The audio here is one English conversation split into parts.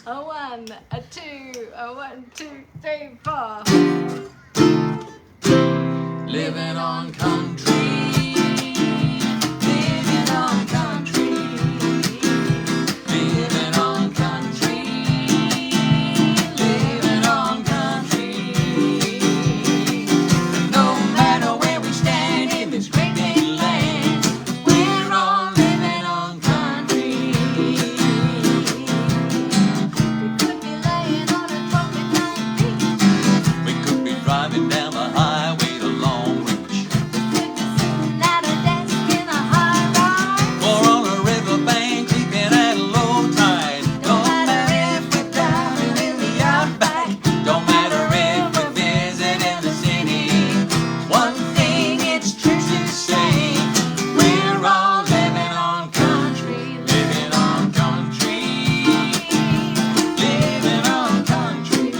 A 1, a 2, a 1, 2, 3, 4. Living on country. Living on country. Living on country. Living on country. No matter where we stand in this great big land, we're all living on country. We could be driving down the highway to Long Reach, or on a riverbank creeping at low tide. Don't matter if we're driving in the outback, don't matter if we're visiting the city. One thing it's true to say, we're all living on country. Living on country. Living on country.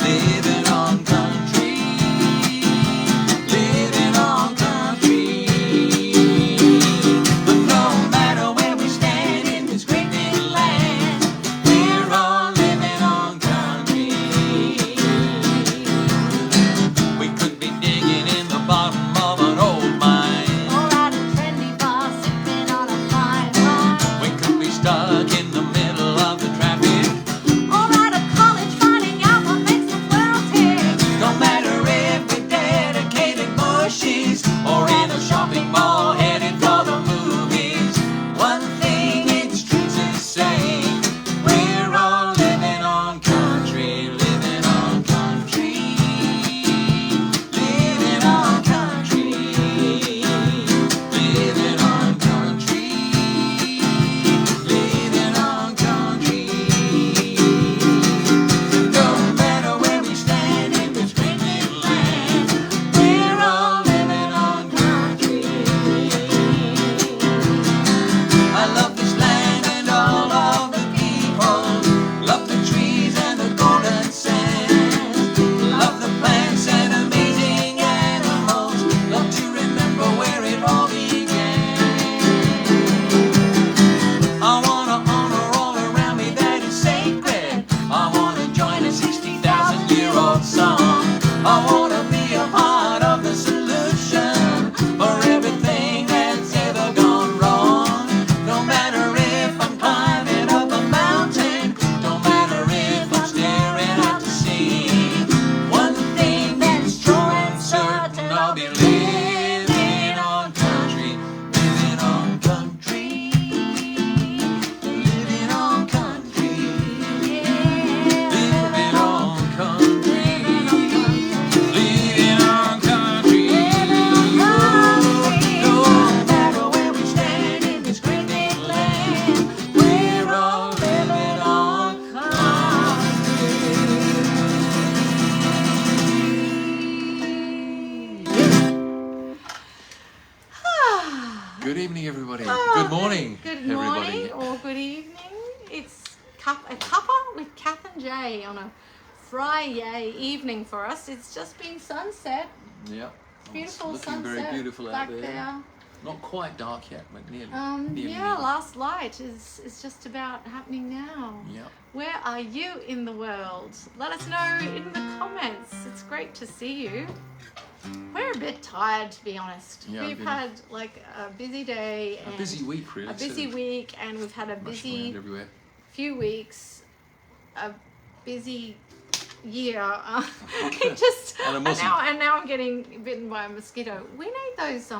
Living on country. Living on country. But no matter where we stand in this great big land, we're all living on country. We could be digging in the bottom of an old mine. We could be stuck in the middle of the traffic. No matter if we're dedicated bushes or in a shopping mall headed for the movies. One thing it's true to say, we're all living on country. Living on country. Living on country. Living on country. Living on country. No matter where we stand in this great big land, we're all living on country. I love this land and all of the people. Love the trees and the golden sands. Love the plants and amazing animals. Love to remember where it all began. I wanna honor all around me that is sacred. I wanna join a 60,000-year-old song. I wanna be a part of the solution for everything that's ever gone wrong. No matter if I'm climbing up a mountain, no matter if I'm staring out to sea. One thing that's true and certain, I'll be living on country. Living on country. Living on country. Living on country. Living on country. No matter where we stand in this great big land, we're all living on country. Good evening, everybody. Good morning, Good morning or good evening. It's a Cuppa with Cath and Jay on a FriYay evening for us. It's just been sunset. Yeah. Beautiful It's looking sunset very beautiful back out there. Not quite dark yet, but nearly. Nearly. Yeah, last light is just about happening now. Yeah. Where are you in the world? Let us know in the comments. It's great to see you. We're a bit tired, to be honest. Yeah, We've had like a busy day and A busy week, really. a busy week, and we've had a Rushing around busy everywhere. few weeks, a busy year. It just And a and mozzie. now I'm getting bitten by a mosquito. We need those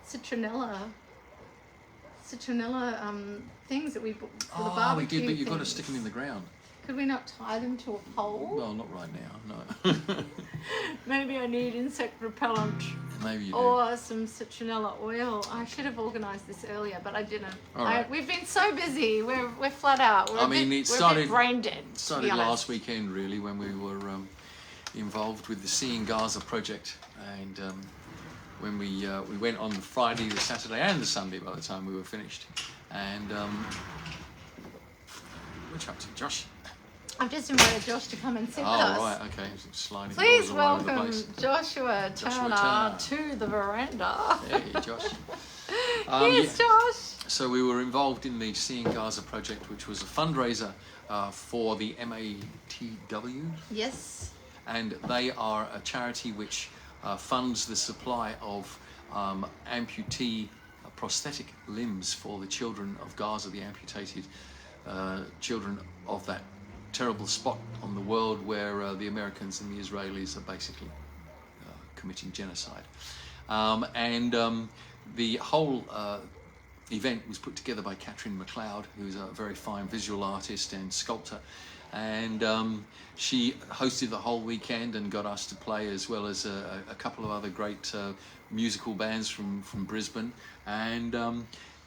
citronella things that we bought for the Oh, we barbecue. did, but you've got to things. stick them in the ground. Could we not tie them to a pole? Well, not right now, no. Maybe I need insect repellent Maybe you do. or some citronella oil. I should have organised this earlier, but I didn't. All right. We've been so busy. We're flat out. We're I a mean, bit, it we're a started- bit brain dead. It to be started honest. last weekend, really, when we were involved with the Seeing Gaza project, and when we went on the Friday, the Saturday, and the Sunday by the time we were finished, and which up to Josh? I've just invited Josh to come and sit with Oh, us. right, okay. Sliding Please doors all over the welcome place. Joshua Turner Turner. to the veranda. Hey, Josh. Here's Josh. So we were involved in the Seeing Gaza project, which was a fundraiser for the MATW. Yes. And they are a charity which funds the supply of amputee prosthetic limbs for the children of Gaza, the amputated children of that terrible spot on the world where the Americans and the Israelis are basically committing genocide. The whole event was put together by Catherine McLeod, who's a very fine visual artist and sculptor, and she hosted the whole weekend and got us to play, as well as a couple of other great musical bands from Brisbane, and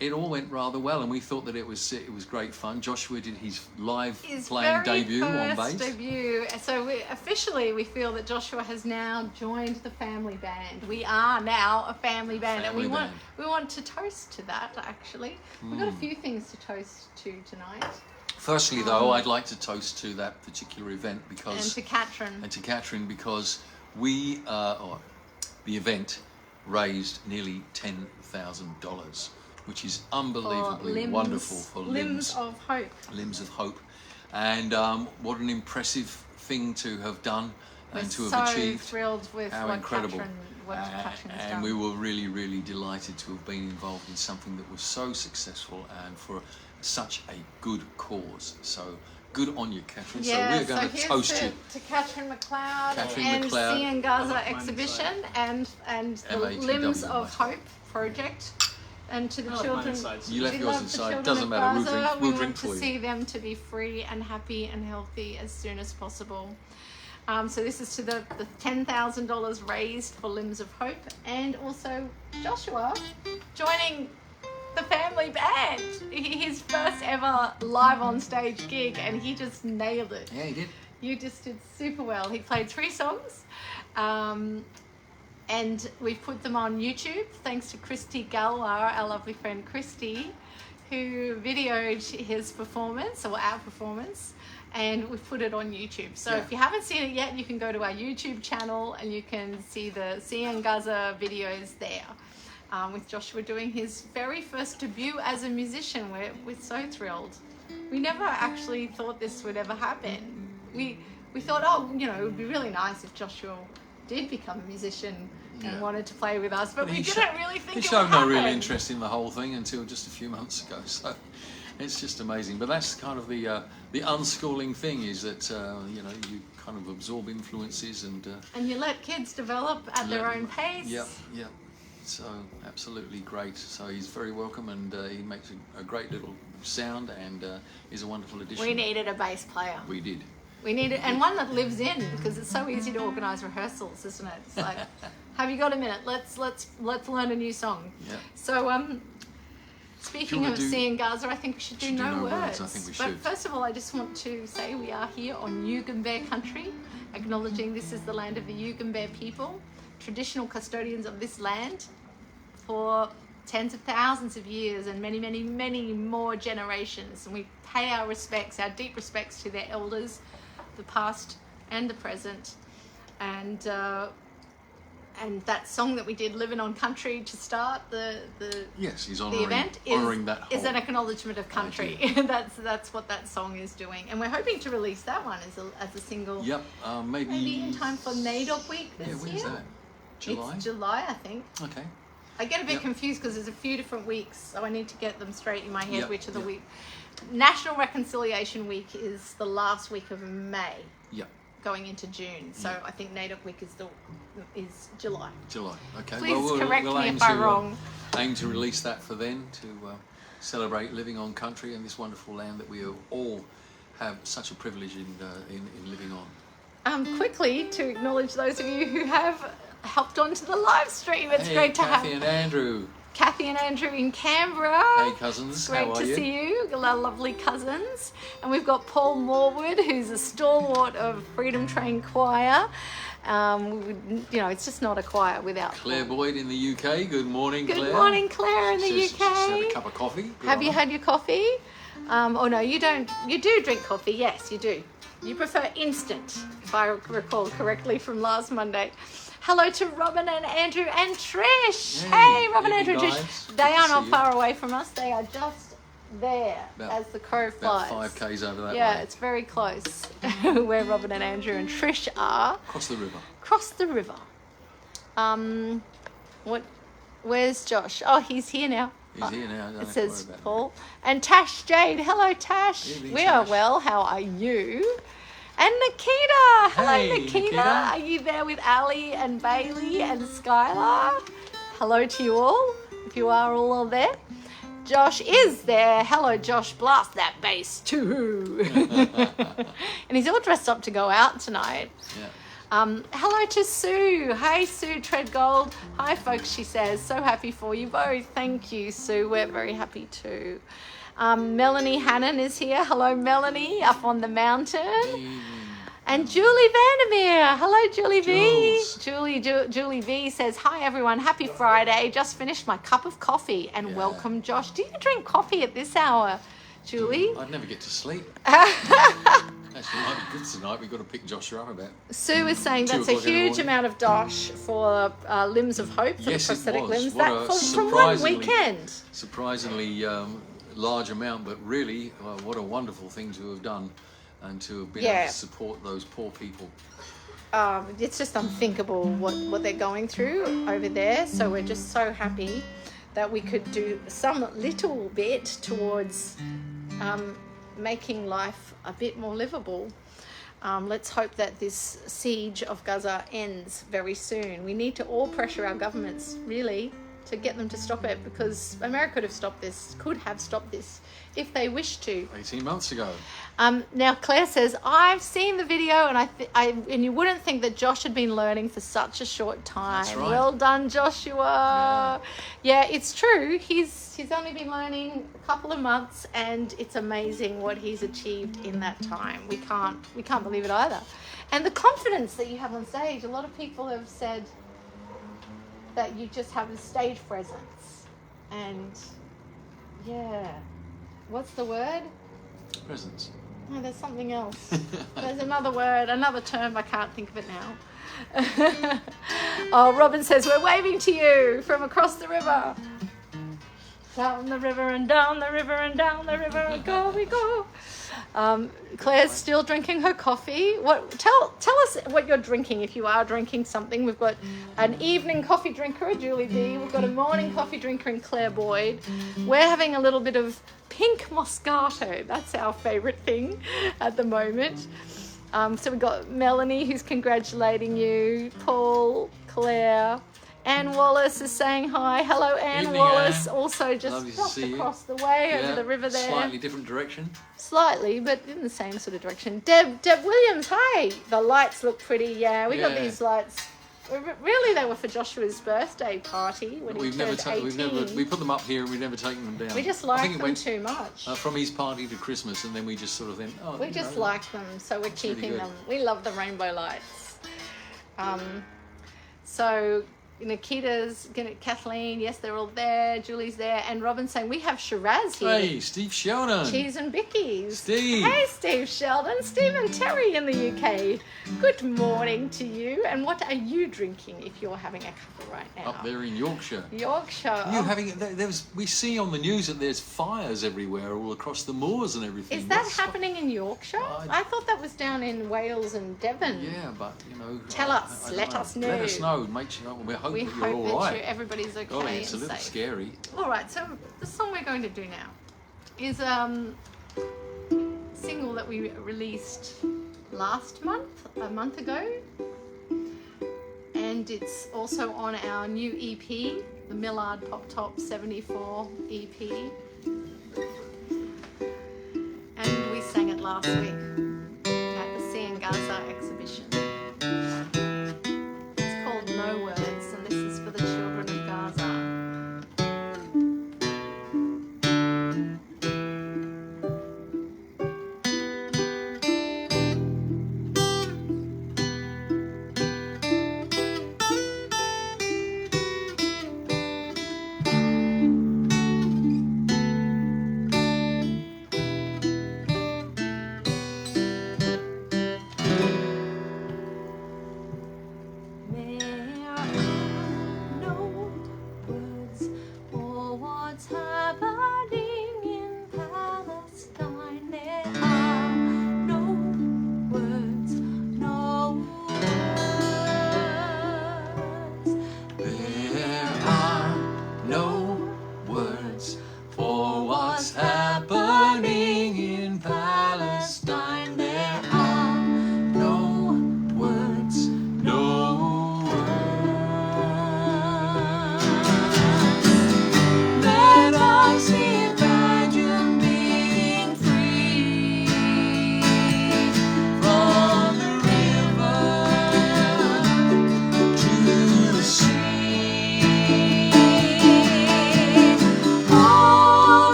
it all went rather well, and we thought that it was great fun. Joshua did his live playing debut on bass. Debut. So we feel that Joshua has now joined the family band. We are now a family band, and we want to toast to that. Actually, we've got a few things to toast to tonight. Firstly, though, I'd like to toast to that particular event because and to Catherine because we the event raised nearly $10,000. Which is unbelievably wonderful for Limbs of Hope. Limbs of Hope. And what an impressive thing to have done and to have achieved. So thrilled with how what incredible. Catherine has done. And we were really, really delighted to have been involved in something that was so successful and for such a good cause. So good on you, Catherine. Yeah, so we're going to toast you. To Catherine McLeod and Seeing Gaza exhibition and the Limbs of Hope project. And to the children, you left yours inside. Doesn't matter. We'll drink for you. We want to see them to be free and happy and healthy as soon as possible. So this is to the $10,000 raised for Limbs of Hope, and also Joshua joining the family band. His first ever live on stage gig, and he just nailed it. Yeah, he did. You just did super well. He played 3 songs. And we've put them on YouTube, thanks to Christy Galwar, our lovely friend Christy, who videoed his performance, or our performance, and we've put it on YouTube. So if you haven't seen it yet, you can go to our YouTube channel and you can see the Seeing Gaza videos there, with Joshua doing his very first debut as a musician. We're so thrilled. We never actually thought this would ever happen. We thought, it would be really nice if Joshua did become a musician and wanted to play with us, but we didn't really think it would happen. He showed no real interest in the whole thing until just a few months ago, so it's just amazing. But that's kind of the unschooling thing, is that you kind of absorb influences and you let kids develop at their own pace. Yep. So absolutely great. So he's very welcome, and he makes a great little sound, and is a wonderful addition. We needed a bass player. We did. We needed, and one that lives in, because it's so easy to organise rehearsals, isn't it? It's like, have you got a minute? Let's learn a new song. Yeah. So speaking of Seeing Gaza, I think we should do no words. I think we should. But first of all, I just want to say we are here on Yugambeh country, acknowledging this is the land of the Yugambeh people, traditional custodians of this land for tens of thousands of years and many, many, many more generations. And we pay our respects, our deep respects, to their elders, the past and the present, and that song that we did, "Livin On Country," to start the he's event honouring that is an acknowledgement of country. That's what that song is doing, and we're hoping to release that one as a single. Yep, maybe in time for NAIDOC week this year. When's that? July. It's July, I think. Okay. I get a bit confused because there's a few different weeks, so I need to get them straight in my head. Which are the week? National Reconciliation Week is the last week of May. Yep. Going into June, so I think NAIDOC week is July. July. Okay. Please correct me if I'm wrong. Aim to release that for then, to celebrate living on country and this wonderful land that we all have such a privilege in living on. Quickly to acknowledge those of you who have helped onto the live stream. It's great to Kathy and Andrew. Kathy and Andrew in Canberra. Hey cousins, how are you? Great to see you, our lovely cousins. And we've got Paul Morwood, who's a stalwart of Freedom Train Choir. It's just not a choir without Claire Boyd in the UK. Good morning, Claire. Good morning, Claire in the UK. Just had a cup of coffee. Have you had your coffee? Oh no, you don't. You do drink coffee. Yes, you do. You prefer instant, if I recall correctly from last Monday. Hello to Robin and Andrew and Trish. Hey, Hey, Robin, evening, Andrew, and guys. Trish. Good They to are see not you. far away from us. They are just there About- as the crow About flies. 5 k's over that Yeah, way. it's very close where Robin and Andrew and Trish are. Across the river. Across the river. Where's Josh? Oh, he's here now. He's here now. Don't It have to says worry about Paul. And Tash Jade. Hello, Tash. Evening, We are Tash. well. How are you? And Nikita. Hello, Hey, Nikita. Nikita. Are you there with Ali and Bailey and Skylar? Hello to you all, if you are all there. Josh is there. Hello, Josh. Blast that bass too. And he's all dressed up to go out tonight. Yeah. Hello to Sue. Hey, Sue Treadgold. Hi, folks, she says. So happy for you both. Thank you, Sue. We're very happy too. Melanie Hannon is here. Hello, Melanie, up on the mountain. And Julie Vandermeer. Hello, Julie V. Julie V says, hi, everyone. Happy Friday. Just finished my cup of coffee and Yeah. welcome, Josh. Do you drink coffee at this hour, Julie? I'd never get to sleep. Actually, it might be good tonight. We've got to pick Joshua up about. Sue is saying 2 that's a o'clock in the huge morning. amount of dosh for Limbs of Hope, for Yes, the it prosthetic was. limbs. What That a from one surprisingly- weekend. Surprisingly large amount, but really, what a wonderful thing to have done and to have been Yeah. able to support those poor people. It's just unthinkable what they're going through over there. So we're just so happy that we could do some little bit towards making life a bit more livable. Let's hope that this siege of Gaza ends very soon. We need to all pressure our governments, really, to get them to stop it, because America could have stopped this if they wished to. 18 months ago. Now Claire says, I've seen the video and you wouldn't think that Josh had been learning for such a short time. That's right. Well done, Joshua. Yeah, it's true. He's only been learning a couple of months and it's amazing what he's achieved in that time. We can't believe it either. And the confidence that you have on stage, a lot of people have said that you just have a stage presence. And yeah, what's the word? Presents. No, there's something else. There's another word, another term. I can't think of it now. Oh, Robin says, we're waving to you from across the river. Down the river and down the river and down the river go we go. Claire's still drinking her coffee. Tell us what you're drinking if you are drinking something. We've got an evening coffee drinker, Julie B. We've got a morning coffee drinker in Claire Boyd. We're having a little bit of pink Moscato. That's our favourite thing at the moment. So we've got Melanie who's congratulating you, Paul, Claire. Anne Wallace is saying hi. Hello, Anne Evening, Wallace. Anne. Also Lovely just to crossed see you. across the way over the river there. Slightly different direction. Slightly, but in the same sort of direction. Deb Williams, hi. The lights look pretty. Yeah, we got Yeah. these lights. Really, they were for Joshua's birthday party when he We've never turned 18. we put them up here and we've never taken them down. We just I like think it them went too much. from his party to Christmas, and then we just sort of We just like them, so we're really keeping good. them. We love the rainbow lights. So Nikita's gonna, Kathleen, yes, they're all there. Julie's there, and Robin's saying we have Shiraz here. Hey, Steve Sheldon. Cheese and Bickies. Steve. Hey, Steve Sheldon. Steve and Terry in the UK. Good morning to you. And what are you drinking if you're having a cuppa right now? Up there in Yorkshire. Yorkshire. You having we see on the news that there's fires everywhere, all across the moors and everything. Is that What's- happening in Yorkshire? I thought that was down in Wales and Devon. Yeah, but you know. Tell us, don't let know. us know. Let us know. Make sure we hope We that hope you're all that right. everybody's okay Golly, it's a and little safe. scary. All right, so the song we're going to do now is a single that we released a month ago, and it's also on our new EP, the Millard Pop-Top 74 EP, and we sang it last week at the Sea and Gaza exhibition. It's called No Words, and this is for the children of Gaza.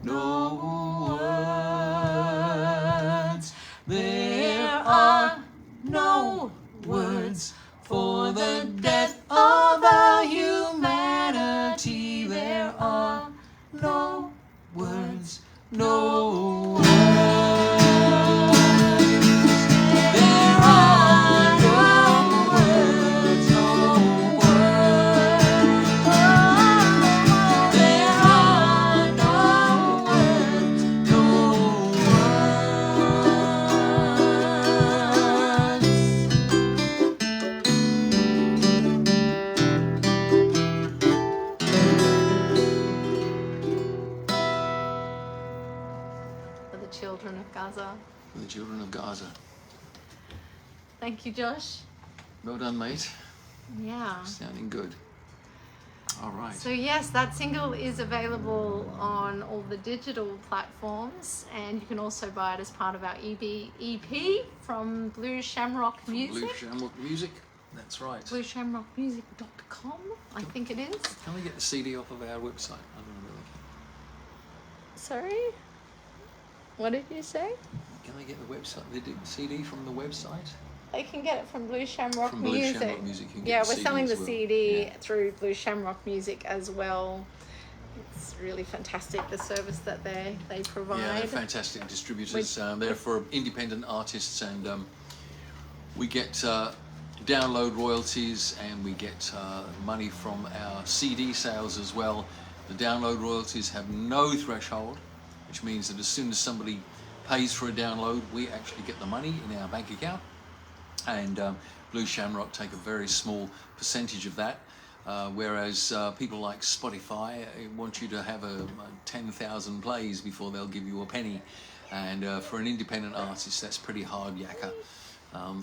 no words. There are no words for the death of our humanity. There are no words, no words. There are no words, no words. There are no words, no For the children of Gaza. For the children of Gaza. Thank you, Josh. Well done, mate. Yeah. Sounding good. All right. So yes, that single is available on all the digital platforms, and you can also buy it as part of our EP from Blue Shamrock Music. Blue Shamrock Music. That's right. BlueShamrockMusic.com, I think it is. Can we get the CD off of our website? I don't know really. Sorry? What did you say? Can I get the website, the CD from the website? They can get it from Blue Shamrock From Blue Music. Shamrock Music, you can get Yeah, the we're CD selling the as well. CD Yeah. through Blue Shamrock Music as well. It's really fantastic, the service that they provide. Yeah, they're fantastic distributors. They're for independent artists, and we get download royalties, and we get money from our CD sales as well. The download royalties have no threshold, which means that as soon as somebody pays for a download, we actually get the money in our bank account, and Blue Shamrock take a very small percentage of that. Whereas people like Spotify want you to have 10,000 plays before they'll give you a penny, and for an independent artist, that's pretty hard yakka.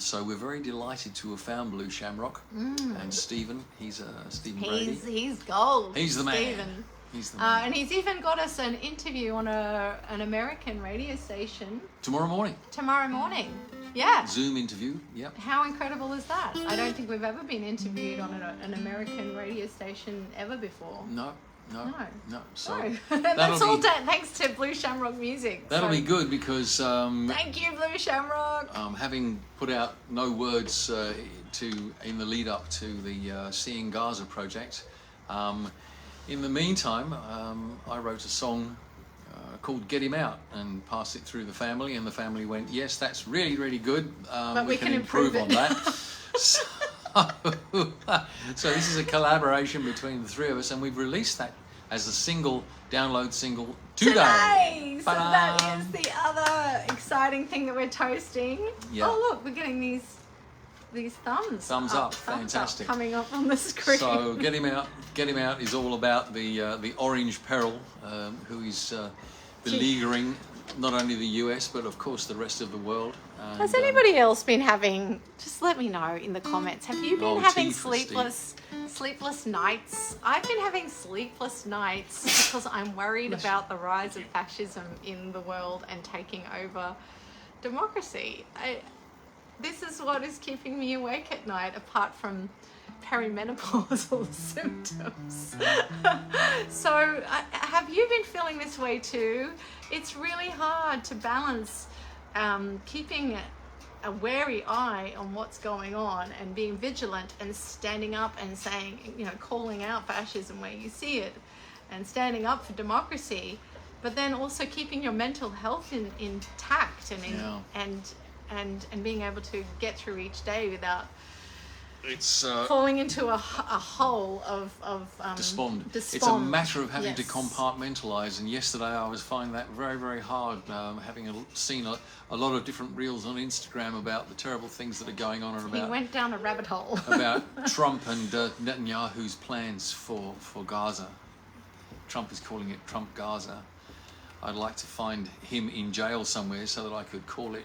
So we're very delighted to have found Blue Shamrock, and Stephen. He's Stephen Brady. He's gold. He's the man. Stephen. He's the man. And he's even got us an interview on an American radio station Tomorrow morning, tomorrow morning. Yeah. Zoom interview. Yep. How incredible is that? I don't think we've ever been interviewed on an American radio station ever before. No. No. So No. that'll That's all be, thanks to Blue Shamrock Music. that'll So, be good, because Thank you, Blue Shamrock. having put out no words in the lead up to the Seeing Gaza project, in the meantime, I wrote a song called Get Him Out and passed it through the family, and the family went, yes, that's really, really good. But we can improve it." on that. So this is a collaboration between the three of us, and we've released that as a single, download single today. So that is the other exciting thing that we're toasting. Yeah. Oh look, we're getting these thumbs Thumbs up, thumbs fantastic. up coming up on the screen. So Get Him Out. Get Him Out is all about the Orange Peril, who is beleaguering not only the US but of course the rest of the world. And, Has anybody else been having? Just let me know in the comments. Have you been having sleepless nights? I've been having sleepless nights because I'm worried about the rise of fascism in the world and taking over democracy. This is what is keeping me awake at night, apart from perimenopausal symptoms. So, have you been feeling this way too? It's really hard to balance keeping a wary eye on what's going on and being vigilant and standing up and saying, calling out fascism where you see it and standing up for democracy, but then also keeping your mental health intact and being able to get through each day without falling into a hole of despond. despond. It's a matter of having to Yes. compartmentalize, and yesterday I was finding that very, very hard, having seen a lot of different reels on Instagram about the terrible things that are going on, and He about went down a rabbit hole. about Trump and Netanyahu's plans for Gaza. Trump is calling it Trump Gaza. I'd like to find him in jail somewhere so that I could call it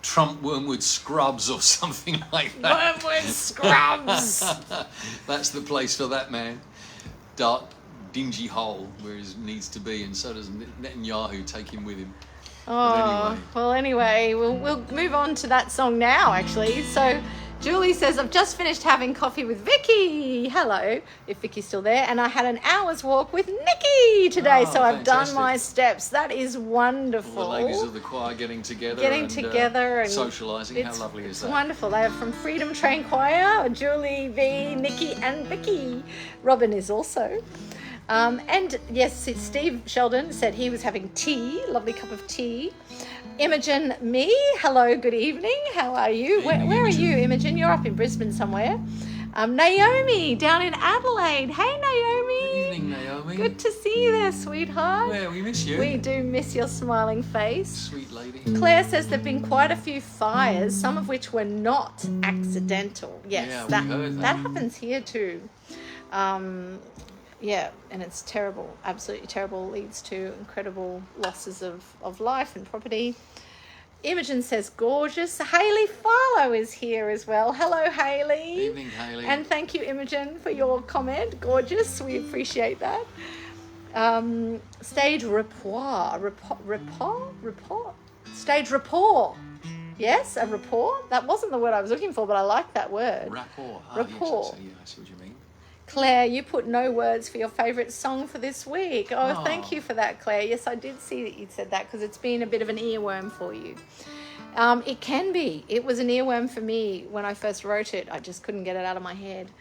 Trump Wormwood Scrubs or something like that. Wormwood Scrubs! That's the place for that man. Dark, dingy hole where he needs to be, and so does Netanyahu. Take him with him. Oh, well, anyway, we'll move on to that song now, actually. So, Julie says, I've just finished having coffee with Vicky. Hello, if Vicky's still there. And I had an hour's walk with Nikki today. Oh, So I've done fantastic. my steps. That is wonderful. All the ladies of the choir getting together and socialising. How lovely is that? It's wonderful. They are from Freedom Train Choir, Julie, V, Nikki and Vicky. Robin is also. And yes, Steve Sheldon said he was having tea, lovely cup of tea. Imogen, me, hello, good evening. How are you? Where are you, Imogen? You're up in Brisbane somewhere. Naomi, down in Adelaide. Hey, Naomi. Good evening, Naomi. Good to see you there, sweetheart. Yeah, we miss you. We do miss your smiling face. Sweet lady. Claire says there have been quite a few fires, some of which were not accidental. Yes, Yeah, we heard that happens here too. Yeah, and it's terrible, absolutely terrible, leads to incredible losses of life and property. Imogen says, gorgeous. Hayley Farlow is here as well. Hello, Hayley. Evening, Hayley. And thank you, Imogen, for your comment. Gorgeous, we appreciate that. Stage rapport. Stage rapport. Yes, a rapport. That wasn't the word I was looking for, but I like that word. Rapport. Rapport. Yes, I see what you mean. Claire, you put no words for your favourite song for this week. Oh, thank you for that, Claire. Yes, I did see that you said that because it's been a bit of an earworm for you. It can be. It was an earworm for me when I first wrote it. I just couldn't get it out of my head.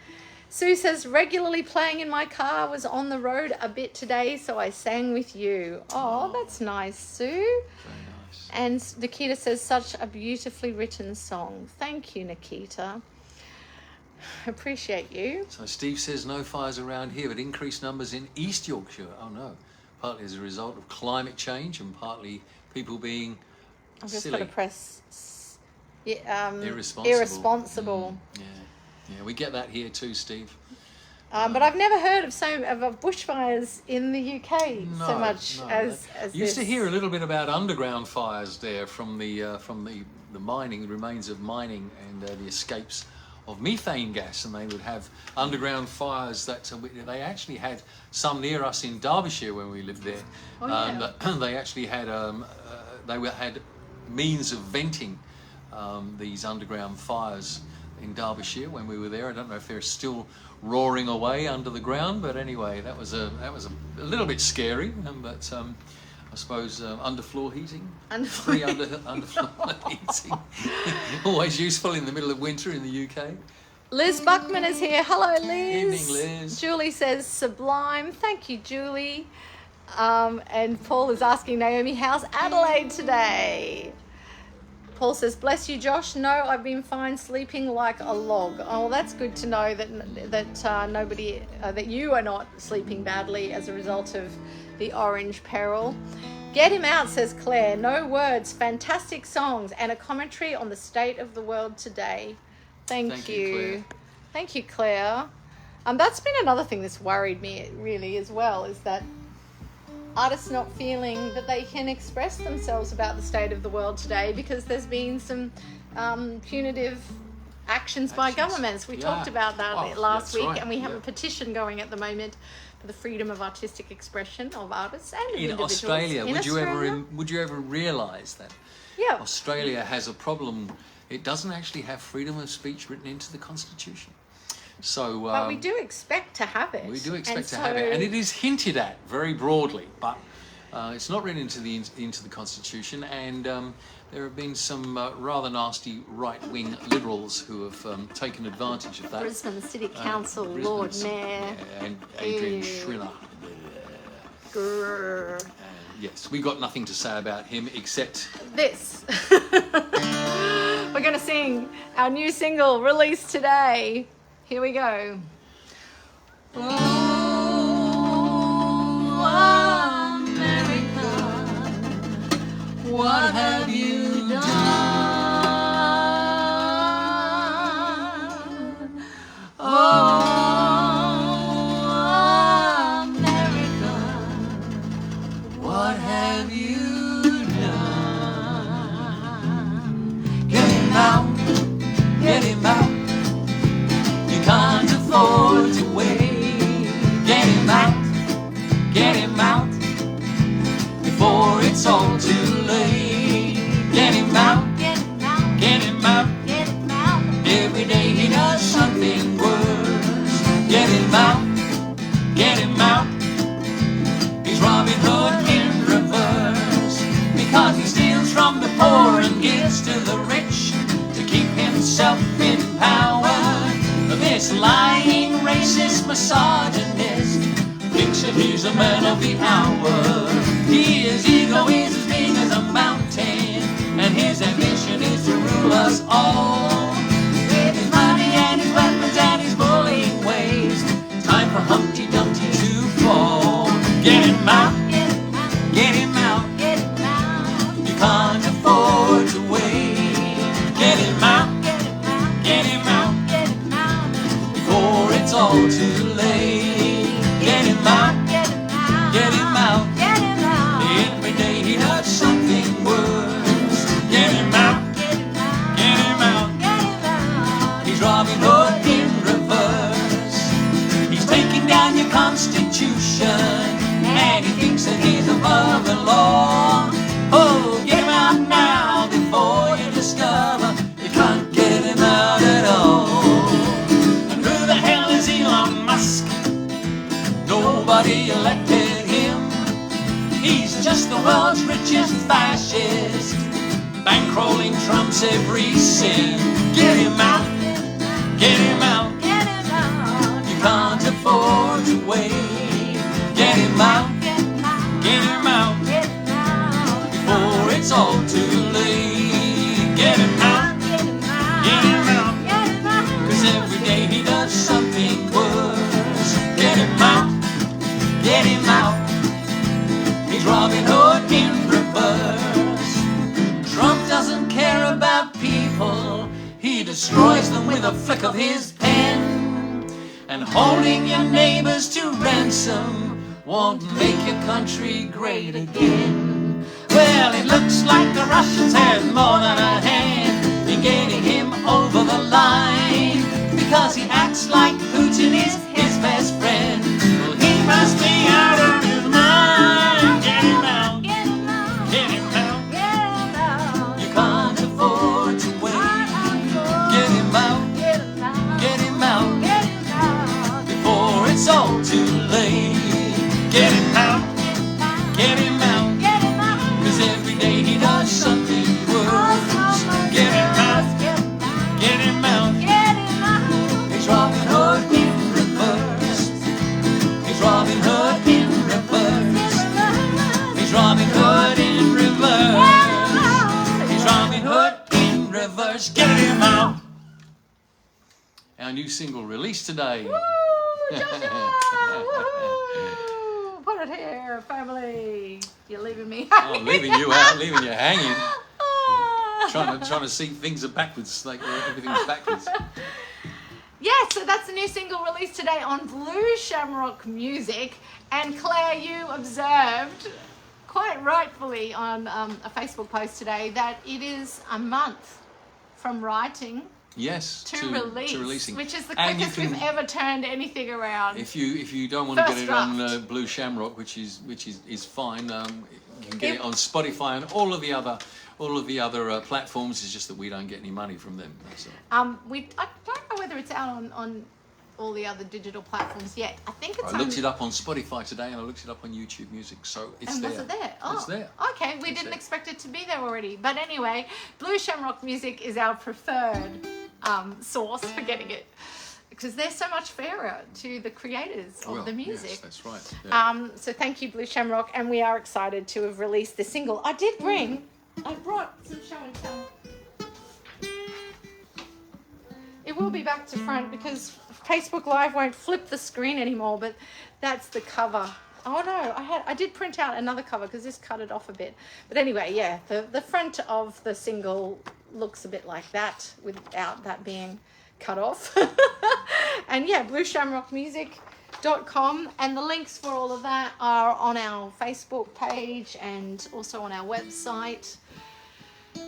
Sue says, regularly playing in my car, was on the road a bit today, so I sang with you. Oh, that's nice, Sue. Very nice. And Nikita says, such a beautifully written song. Thank you, Nikita. Appreciate you. So Steve says no fires around here, but increased numbers in East Yorkshire. Oh no, partly as a result of climate change and partly people being I've just silly. got to press irresponsible. Yeah, we get that here too, Steve. But I've never heard of bushfires in the UK so much as used this. to hear a little bit about underground fires there from the mining, the remains of mining and the escapes of methane gas, and they would have underground fires that they actually had some near us in Derbyshire when we lived there. Oh, yeah. And they actually had had means of venting these underground fires in Derbyshire when we were there. I don't know if they're still roaring away under the ground, but anyway, that was a little bit scary. But I suppose underfloor heating, free underfloor heating, always useful in the middle of winter in the UK. Liz Buckman is here. Hello, Liz. Evening, Liz. Julie says, sublime. Thank you, Julie. And Paul is asking Naomi, how's Adelaide today? Paul says, bless you, Josh. No, I've been fine, sleeping like a log. Oh, well, that's good to know that you are not sleeping badly as a result of the orange peril. Get him out, says Claire. No words, fantastic songs, and a commentary on the state of the world today. Thank you. Claire. Thank you, Claire. That's been another thing that's worried me really as well, is that artists not feeling that they can express themselves about the state of the world today because there's been some punitive actions by governments. We talked about that last week, and we have a petition going at the moment for the freedom of artistic expression of artists and in individuals. Australia, In would you ever realise that Yeah. Australia has a problem? It doesn't actually have freedom of speech written into the Constitution. So, But we do expect to have it. we do expect to have it, and it is hinted at very broadly, but it's not written into the Constitution. And there have been some rather nasty right-wing liberals who have taken advantage of that. Brisbane City Council, Lord Mayor. And Adrian Schrinner. Grrr. Yes, we got nothing to say about him except This. We're going to sing our new single released today. Here we go. Oh, America, what have you done? Oh, America, what have you done? get him out, get him out. You can't afford to wait. Get him out before it's all too late. Get him out, Get him out, get him out get him out. every day. This lying racist misogynist thinks that he's a man of the hour. His ego is as big as a mountain, and his ambition is to rule us all. With his money and his weapons and his bullying ways, time for Humpty Dumpty to fall. Get him out, get him out, you can't afford to wait. Get him out, get him out, before it's all too late. Get him out, get him out, every day he does something worse. Get him out, get him out, he's Robin Hood in reverse. He's taking down your constitution, and he thinks that he's above the law. Oh, get him out now before you discover you can't get him out at all. And who the hell is Elon Musk? Nobody elected him. He's just the world's richest fascist, bankrolling Trump's every sin. Get him out, get him out, you can't afford to wait. Get him out, get him out, before it's all too late. Get him out, get him out, 'cause every day he does something worse. Get him out, get him out, he's Robin Hood in reverse. Trump doesn't care about people, he destroys them with a flick of his pen. And holding your neighbors to ransom won't make your country great again. Well, it looks like the Russians had more than a hand in getting him over the line, because he acts like Putin is his best friend. Well, he must be out of his mind. Get him out, get him out, you can't afford to wait. Get him out, get him out, before it's all too late. Get him out, get him out, 'cause every day he does something worse. Get him out, get him out, he's Robin Hood in reverse. He's Robin Hood in reverse. He's Robin Hood in reverse. He's Robin Hood in reverse. Get him out. Our new single released today. Put it here, family. You're leaving me. Oh, leaving you out, leaving you hanging. Trying to see things are backwards, like everything's backwards. Yeah, so that's the new single released today on Blue Shamrock Music. And Claire, you observed quite rightfully on a Facebook post today that it is a month from writing Yes, to releasing, which is the And quickest we've ever turned anything around. If you don't want to get First it on draft. Blue Shamrock, which is fine, you can get it on Spotify and all of the other platforms. It's just that we don't get any money from them. That's all. I don't know whether it's out on all the other digital platforms yet. I think it's I looked it up on Spotify today, and I looked it up on YouTube Music, so it's and there. was it there? Oh, It's there. Okay, we didn't expect it to be there already. But anyway, Blue Shamrock Music is our preferred source for getting it, because they're so much fairer to the creators of the music. Yes, that's right. Yeah. So thank you, Blue Shamrock, and we are excited to have released the single. I brought some show and tell. It will be back to front because Facebook Live won't flip the screen anymore, but that's the cover. Oh no, I did print out another cover because this cut it off a bit. But anyway, yeah, the front of the single looks a bit like that without that being cut off. And yeah, blueshamrockmusic.com, and the links for all of that are on our Facebook page and also on our website.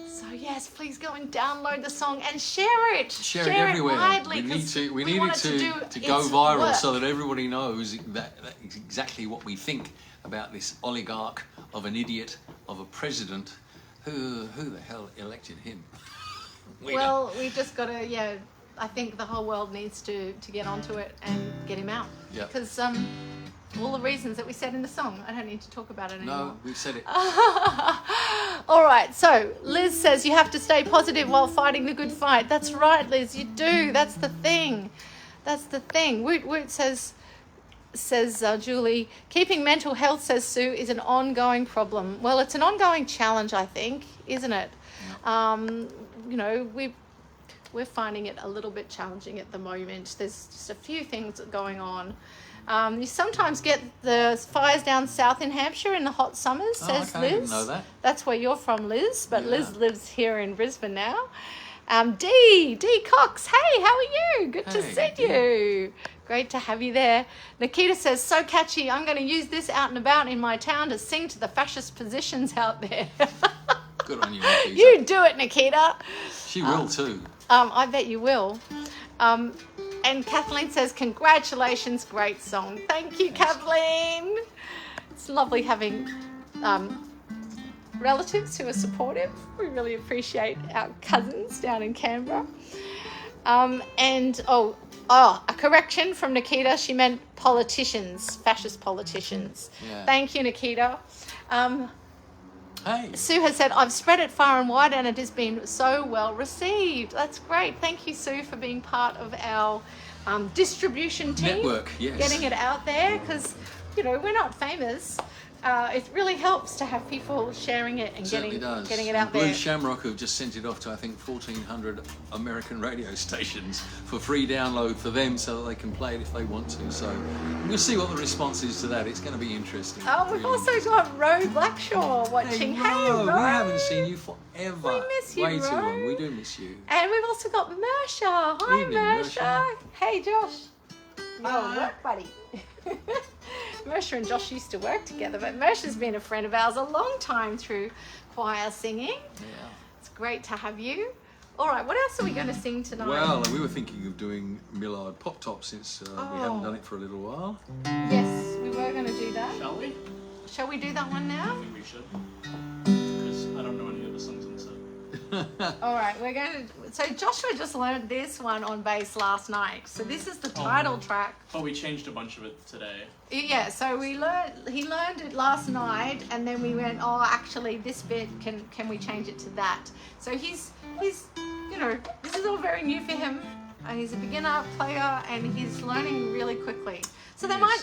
So yes, please go and download the song and share it. Share it everywhere. Widely, we need want it to go its viral work. so that everybody knows that is exactly what we think about this oligarch of an idiot of a president. Who the hell elected him? We just got to, I think the whole world needs to get onto it and get him out. Yeah. Because all the reasons that we said in the song, I don't need to talk about it anymore. No, we've said it. All right, so Liz says you have to stay positive while fighting the good fight. That's right, Liz, you do. That's the thing. That's the thing. Woot Woot says Julie, keeping mental health, says Sue, is an ongoing problem. Well, it's an ongoing challenge, I think, isn't it? Yeah. You know, we're finding it a little bit challenging at the moment. There's just a few things going on. You sometimes get the fires down south in Hampshire in the hot summers, says okay, Liz. I didn't know that. That's where you're from, Liz, but Yeah. Liz lives here in Brisbane now. D Cox, hey, how are you? Good to Hey, see you. Great to have you there. Nikita says, so catchy, I'm going to use this out and about in my town to sing to the fascist positions out there. Good on you, Nikita. You do it, Nikita. She will too. I bet you will. And Kathleen says, congratulations, great song. Thank you, Kathleen. It's lovely having relatives who are supportive. We really appreciate our cousins down in Canberra. A correction from Nikita. She meant politicians, fascist politicians. Yeah. Thank you, Nikita. Hey. Sue has said, I've spread it far and wide and it has been so well received. That's great. Thank you, Sue, for being part of our distribution team. Network, yes. Getting it out there because, you know, we're not famous. It really helps to have people sharing it and getting it out Blue there. Shamrock have just sent it off to, I think, 1,400 American radio stations for free download for them so that they can play it if they want to. So we'll see what the response is to that. It's going to be interesting. Oh, we've really. also got Ro Blackshaw watching. Hey, Ro. We haven't seen you forever. We miss you, Way too Ro. long. We do miss you. And we've also got Mersha. Hi, Evening, Mersha. Mersha. Hey, Josh. Oh, work buddy. Mersha and Josh used to work together, but Mersha's been a friend of ours a long time through choir singing. Yeah. It's great to have you. All right, what else are we going to sing tonight? Well, we were thinking of doing Millard Pop-Top since we haven't Oh. done it for a little while. Yes, we were going to do that. Shall we? Shall we do that one now? I think we should. Because I don't know any of the songs in the set. All right, we're going to... So Joshua just learned this one on bass last night. So this is the title track. But we changed a bunch of it today. Yeah, so he learned it last night, and then we went, oh, actually, this bit, can we change it to that? So he's you know, this is all very new for him. He's a beginner player, and he's learning really quickly. So there might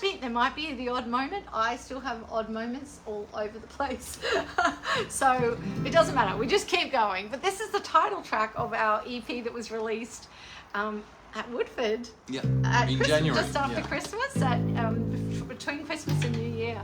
be the odd moment. I still have odd moments all over the place. So it doesn't matter. We just keep going. But this is the title track of our EP that was released at Woodford. Yeah, At in Christmas, January. just after yeah. Christmas, between Christmas and New Year.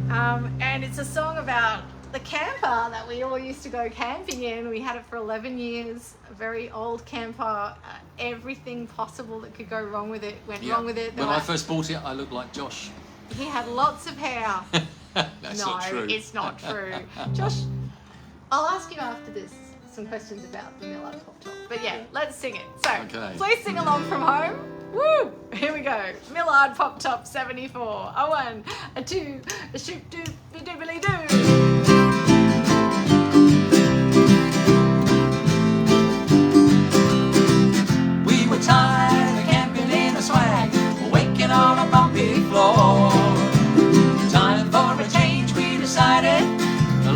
And it's a song about the camper that we all used to go camping in. We had it for 11 years, a very old camper. Everything possible that could go wrong with it went Yeah. wrong with it. When I first bought it, I looked like Josh. He had lots of hair. That's No, not true. it's not true. Josh, I'll ask you after this some questions about the Millard Pop-Top. But yeah, let's sing it. So Okay. please sing along from home. Woo! Here we go. Millard Pop-Top 74. A 1, a 2, a shoot doop a doobly doo. We were tired of camping in a swag, waking on a bumpy floor. Time for a change, we decided.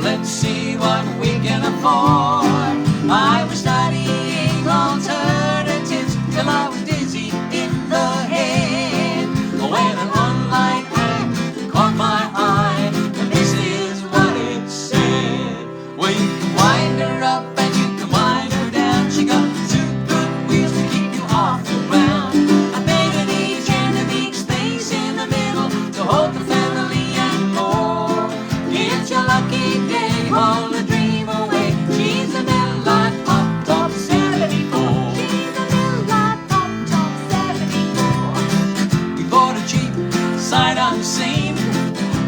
Let's see what we can afford. I was studying alternatives till I was dizzy in the head. When an online ad caught my eye, and this is what it said. Well, you can wind her up and you can wind her down. She got two good wheels to keep you off the ground. I made an each and a big space in the middle to hold the family and more. It's your lucky day, hold a dream away. She's a Millard Pop-Top 74. She's a Millard Pop-Top 74. We bought a cheap sight unseen.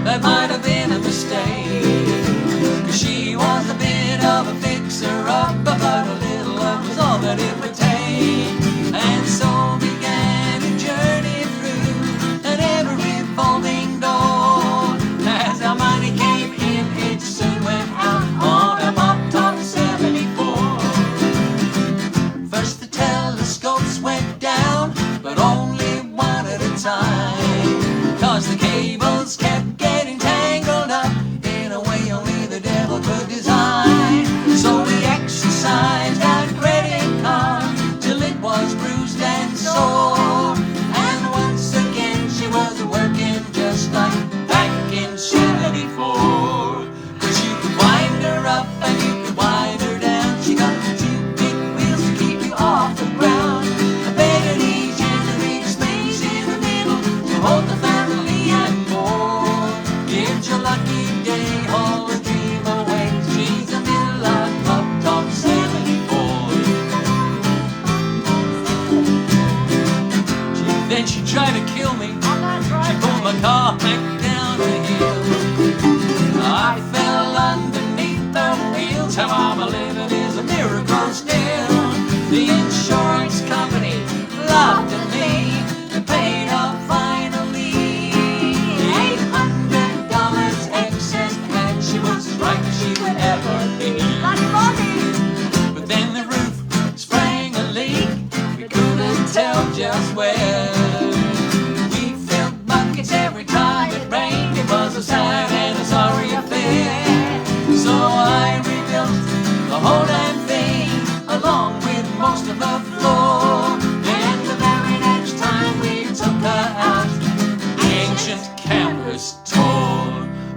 That might have been a mistake, 'cause she was a bit of a fixer-up, but a little love was all that it would take. And so began a journey through an ever-revolving door. As our money came in, it soon went out on a Pop-Top 74. First the telescopes went down, but only one at a time, 'cause the cables kept getting tangled up in a way only the devil could design. So we exercised our credit card till it was bruised and sore. car back down the hill. I fell underneath the wheels. How I'm living is a miracle still. The insurance company laughed at me and paid up finally $800 excess, and she was as right as she would ever be. But then the roof sprang a leak. We couldn't tell just where. We filled buckets every time it rained. It was a sad and a sorry affair. So I rebuilt the whole damn thing, along with most of the floor. And the very next time we took her out, the ancient canvas tore.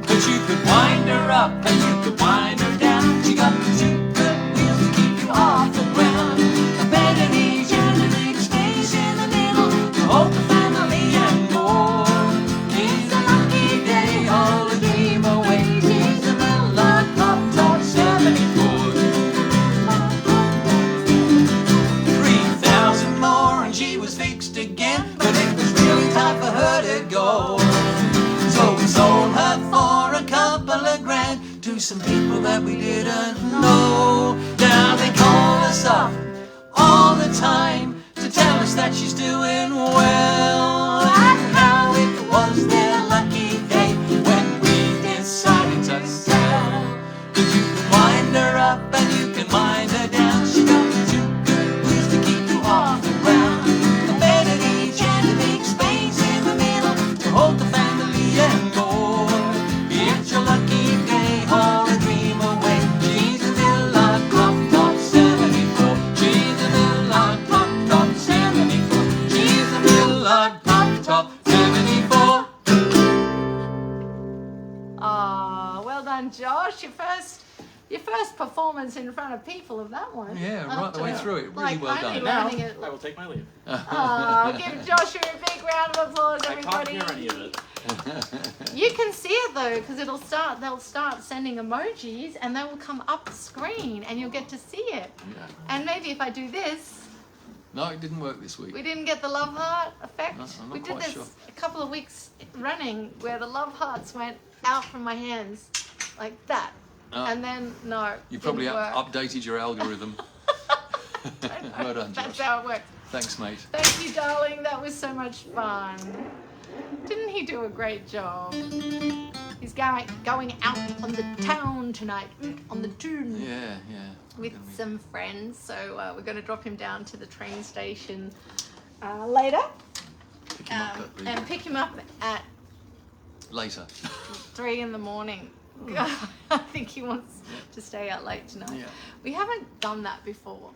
But you could wind her up and you could wind her down. She got the two good wheels to keep you off the ground. A bed in each and a big space in the middle to hold the family and more. It's a lucky day, all a dream away. She's a Millard Pop-Top 74. 3,000 more and she was fixed again, but it was really time for her to go. So we sold her for a couple of grand to some people that we didn't know. Now they call us up all the time to tell us that she's doing well. And now it was their lucky day when we decided to sell. But you can wind her up and you can wind her down. She got the two good wheels to keep you off the ground. A bed in each and a big space in the middle to hold the family and more. It's your lucky day, all a dream away. She's a Millard Pop-Top 74. She's a Millard Pop-Top 74. She's a Millard Pop-Top 74. Oh, well done, Josh. Your first performance in front of people of that one. Yeah, right the way through it. Really well only done. Now, learning it. I will take my leave. Oh, give Joshua a big round of applause, I can't everybody. hear any of it. You can see it though, because they'll start sending emojis and they will come up the screen and you'll get to see it. Yeah. And maybe if I do this, No, it didn't work this week. we didn't get the love heart effect. No, I'm not We did quite this sure. a couple of weeks running where the love hearts went out from my hands like that. And then, no, You didn't probably work. updated your algorithm. Well done, That's Josh. how it works. Thanks, mate. Thank you, darling. That was so much fun. Didn't he do a great job? He's going out on the town tonight, on the tune, Yeah. with some friends. So we're going to drop him down to the train station later Pick him up at the- and pick him up at later. 3 in the morning. I think he wants to stay out late tonight. Yeah. We haven't done that before.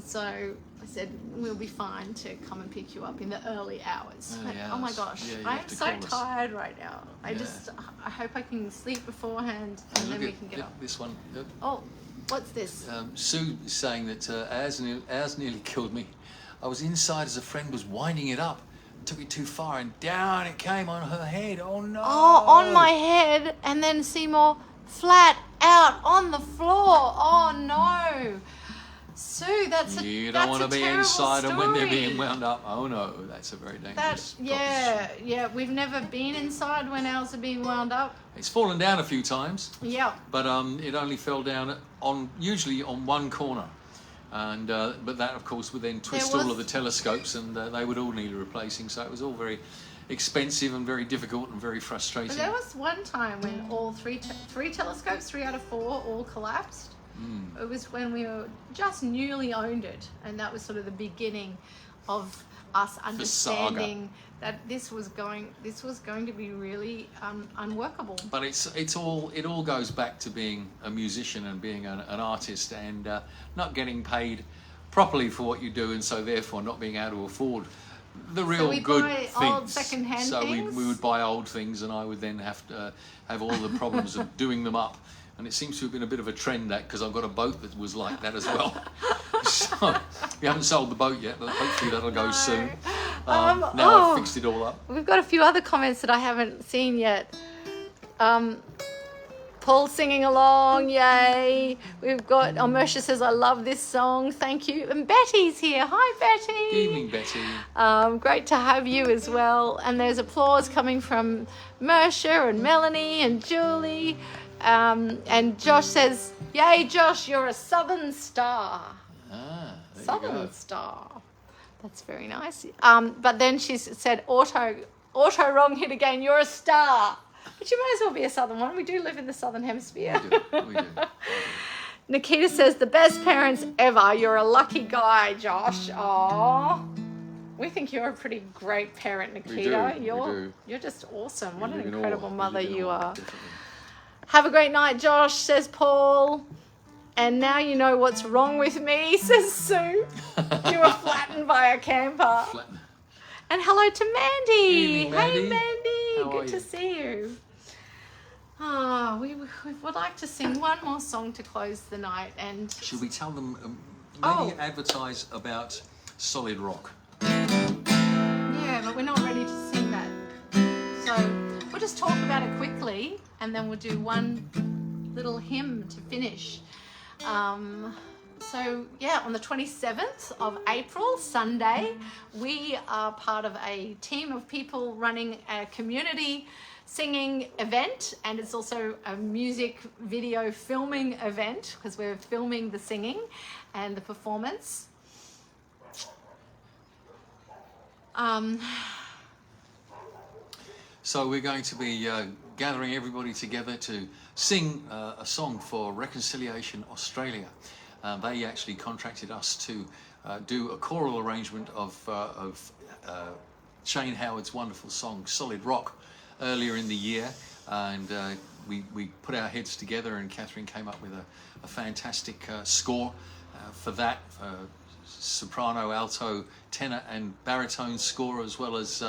So I said, we'll be fine to come and pick you up in the early hours. Early Oh my hours. gosh, Yeah, you I have am to so call us. tired right now. I hope I can sleep beforehand and then we can get up. This one. Oh, what's this? Sue is saying that ours nearly killed me. I was inside as a friend was winding it up. Took it too far and down it came on her head. Oh no! Oh, on my head, and then Seymour flat out on the floor. Oh no, Sue, that's a You don't want to be terrible inside them when they're story. being wound up. Oh no, that's a very dangerous proposition. Yeah, we've never been inside when ours are being wound up. It's fallen down a few times, Yeah. but it only fell down usually on one corner. And but that of course would then twist all of the telescopes and they would all need replacing, so it was all very expensive and very difficult and very frustrating. But there was one time when all three telescopes, 3 out of 4, all collapsed. It was when we were just newly owned it, and that was sort of the beginning of us understanding that this was going to be really unworkable. But it all goes back to being a musician and being an artist and not getting paid properly for what you do, and so therefore not being able to afford the real we good buy things. old second-hand so things? we would buy old things, and I would then have to have all the problems of doing them up. And it seems to have been a bit of a trend, that because I've got a boat that was like that as well. So we haven't sold the boat yet, but hopefully that'll go soon. Now I've fixed it all up. We've got a few other comments that I haven't seen yet. Paul singing along, yay. We've got, Mersha says, I love this song, thank you. And Betty's here. Hi, Betty. Good evening, Betty. Great to have you as well. And there's applause coming from Mersha and Melanie and Julie. And Josh says, yay, Josh, you're a Southern star. Ah, there you Southern go. star. That's very nice. But then she said, auto wrong hit again, you're a star. But you might as well be a Southern one. We do live in the Southern Hemisphere. We do. Nikita says, the best parents ever. You're a lucky guy, Josh. Aww. We think you're a pretty great parent, Nikita. We do. You're just awesome. What We an live in incredible awe. We mother live in you awe, are. definitely. Have a great night, Josh, says Paul. And now you know what's wrong with me, says Sue. You were flattened by a camper. And hello to Mandy. Evening, Mandy. Hey, Mandy. How are Good to you? see you. We would like to sing one more song to close the night. And Should we tell them, Oh. maybe advertise about Solid Rock? yeah, but we're not ready to sing that. So we'll just talk about it quickly, and then we'll do one little hymn to finish. So yeah, on the 27th of April, Sunday, we are part of a team of people running a community singing event, and it's also a music video filming event because we're filming the singing and the performance. So we're going to be gathering everybody together to sing a song for Reconciliation Australia. They actually contracted us to do a choral arrangement of Shane Howard's wonderful song Solid Rock earlier in the year, and we put our heads together, and Catherine came up with a fantastic score for that. Soprano, alto, tenor and baritone score, as well as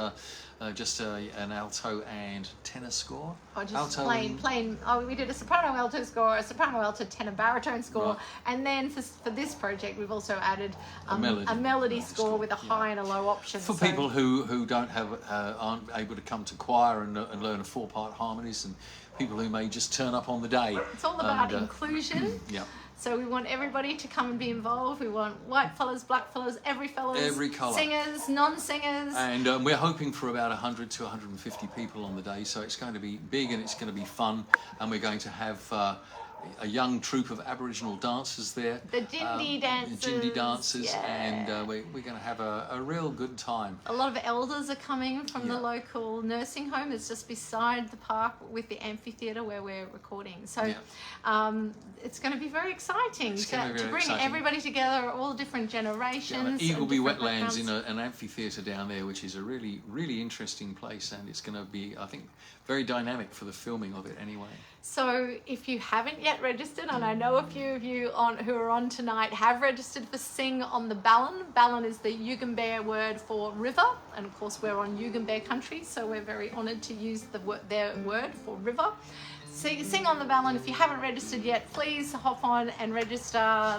just an alto and tenor score. Or just Alto plain. Oh, we did a soprano alto score, a soprano alto tenor baritone score, Right. and then for this project we've also added A melody score with a high and a low option. For So- people who don't have aren't able to come to choir and learn 4-part harmonies, and people who may just turn up on the day. It's all about And, inclusion. Yeah. So we want everybody to come and be involved. We want white fellas, black fellas, every colour. Singers, non-singers. And we're hoping for about 100 to 150 people on the day, so it's going to be big and it's going to be fun, and we're going to have a young troupe of Aboriginal dancers there. The Jindy dancers. The Jindy dancers, Yeah. and we're going to have a real good time. A lot of elders are coming from the Yeah. local nursing home. It's just beside the park with the amphitheatre where we're recording. So it's going to be very exciting It's to gonna be very bring exciting. everybody together, all different generations. Eagleby and different Wetlands in backgrounds. an amphitheatre down there, which is a really, really interesting place, and it's going to be, I think, very dynamic for the filming of it anyway. So if you haven't yet registered, and I know a few of you who are on tonight have registered for Sing on the Ballon. Ballon is the Yugambeh word for river, and of course we're on Yugambeh country, so we're very honoured to use their word for river. Sing on the Ballon. If you haven't registered yet, please hop on and register.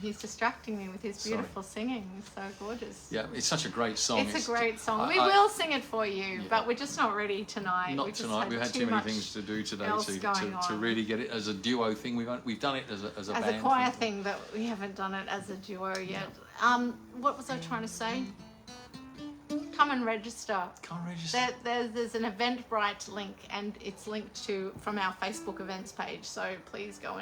He's distracting me with his beautiful singing. It's so gorgeous. Yeah, it's such a great song. It's a great song. We I- will sing it for you, but we're just not ready tonight. Not we just tonight. We had too many much things to do today else to going on. really get it as a duo thing. We've done it as a as band a choir thing, but we haven't done it as a duo yet. What was I trying to say? Come and register. Can't register. There's an Eventbrite link, and it's linked to from our Facebook events page. So please go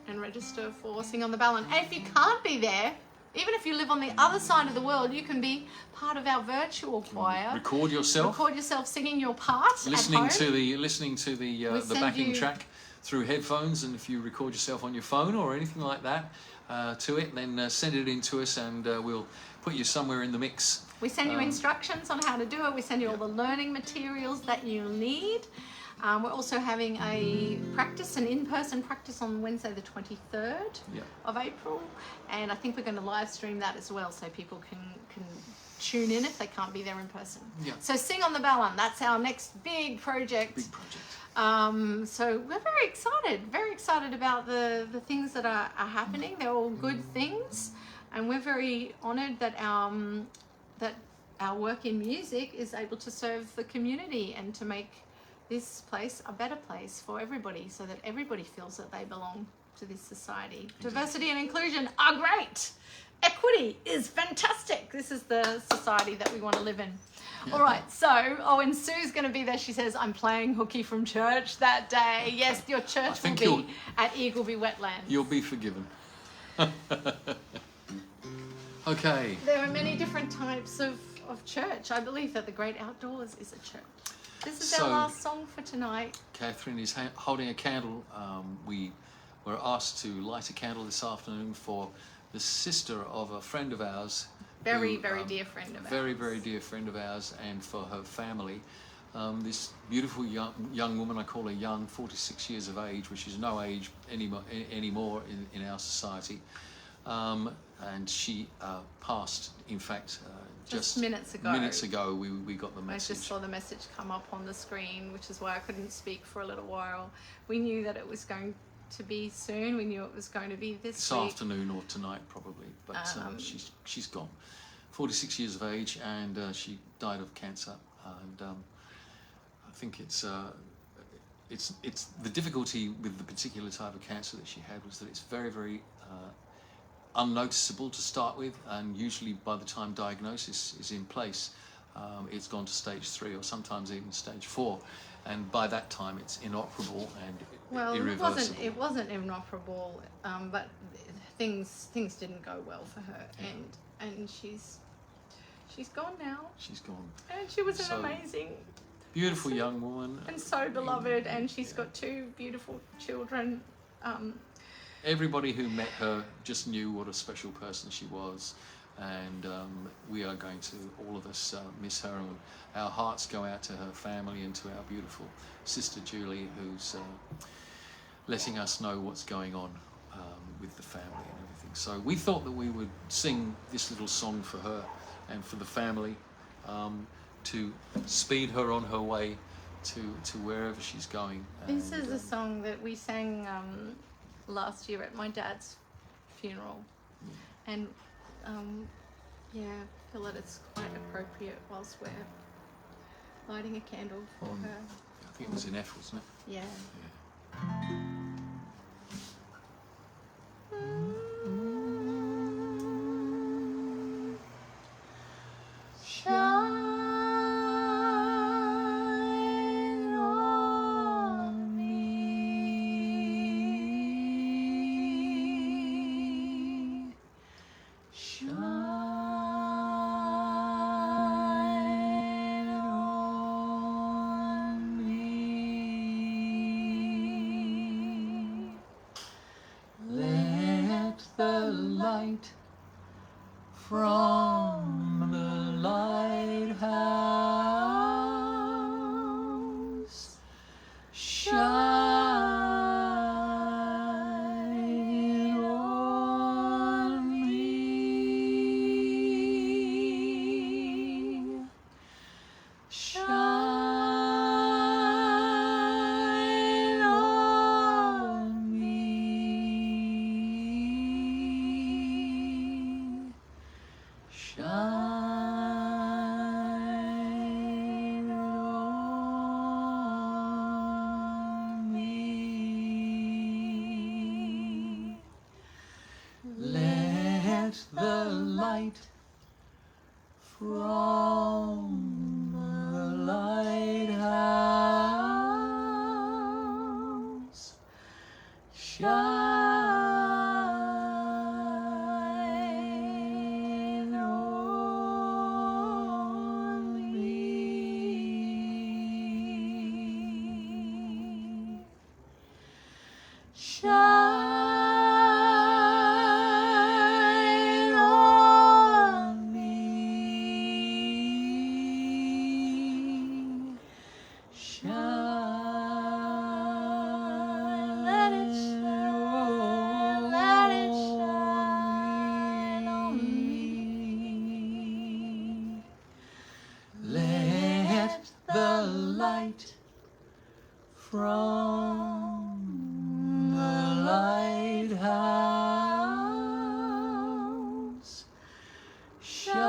and register for Sing on the Ballon. And if you can't be there, even if you live on the other side of the world, you can be part of our virtual choir. Record yourself. Record yourself singing your part Listening at home. to the send backing you- track through headphones, and if you record yourself on your phone or anything like that to it, then send it in to us, and we'll put you somewhere in the mix. We send you instructions on how to do it. We send you all the learning materials that you need. We're also having an in-person practice on Wednesday the 23rd of April, and I think we're going to live stream that as well, so people can tune in if they can't be there in person. Yeah. So Sing on the Ballon, that's our next big project. Big project. So we're very excited about the things that are happening. They're all good things, and we're very honoured that our work in music is able to serve the community and to make this place a better place for everybody, so that everybody feels that they belong to this society. Diversity and inclusion are great. Equity is fantastic. This is the society that we want to live in. All right, so, and Sue's going to be there. She says, I'm playing hooky from church that day. Yes, your church will be at Eagleby Wetlands. You'll be forgiven. Okay. There are many different types of church. I believe that the great outdoors is a church. This is our last song for tonight. Catherine is holding a candle. We were asked to light a candle this afternoon for the sister of a friend of ours. Very dear friend of ours. Very dear friend of ours, and for her family. This beautiful young woman, I call her young, 46 years of age, which is no age anymore in our society. And she passed, in fact, just minutes ago. Minutes ago, we got the message. I just saw the message come up on the screen, which is why I couldn't speak for a little while. We knew that it was going to be soon. We knew it was going to be this week. Afternoon or tonight, probably. But she's gone. 46 years of age, and she died of cancer. And I think it's the difficulty with the particular type of cancer that she had was that it's very unnoticeable to start with, and usually by the time diagnosis is in place, it's gone to stage 3 or sometimes even stage 4, and by that time it's inoperable and irreversible. It wasn't inoperable, but things didn't go well for her, and she's gone now. She's gone. And she was an amazing, beautiful young woman, and so beloved, and she's got 2 beautiful children. Everybody who met her just knew what a special person she was, and we are going to, all of us, miss her, and our hearts go out to her family and to our beautiful sister Julie, who's letting us know what's going on with the family and everything. So we thought that we would sing this little song for her and for the family, to speed her on her way to wherever she's going. This is a song that we sang last year at my dad's funeral, and I feel that it's quite appropriate whilst we're lighting a candle for her. I think it was in F, wasn't it? Yeah. From the lighthouse shine on me, shine on me. Shine on me. Let the light from the lighthouse shine. Shine on me, shine, let it shine, let it shine on me. Let the light from the lighthouse shine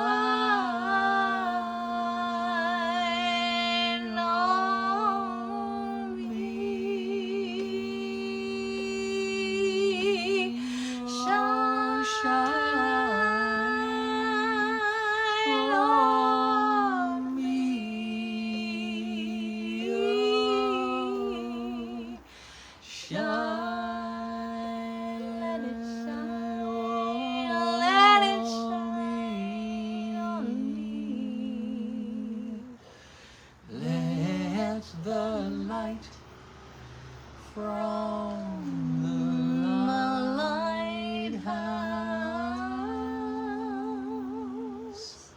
from the lighthouse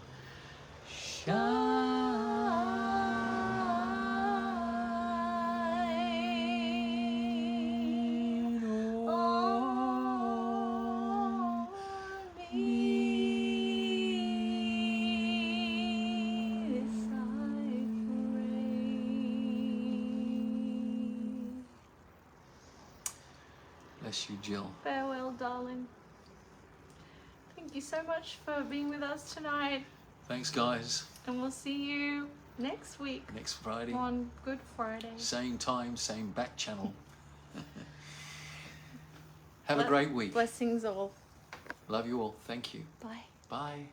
shine on me. This I pray. Bless you, Jill. Farewell, darling. Thank you so much for being with us tonight, Thanks, guys. and we'll see you next week Next Friday, on Good Friday. same time, same back channel. Have a great week. Blessings all. Love you all. Thank you. Bye. Bye.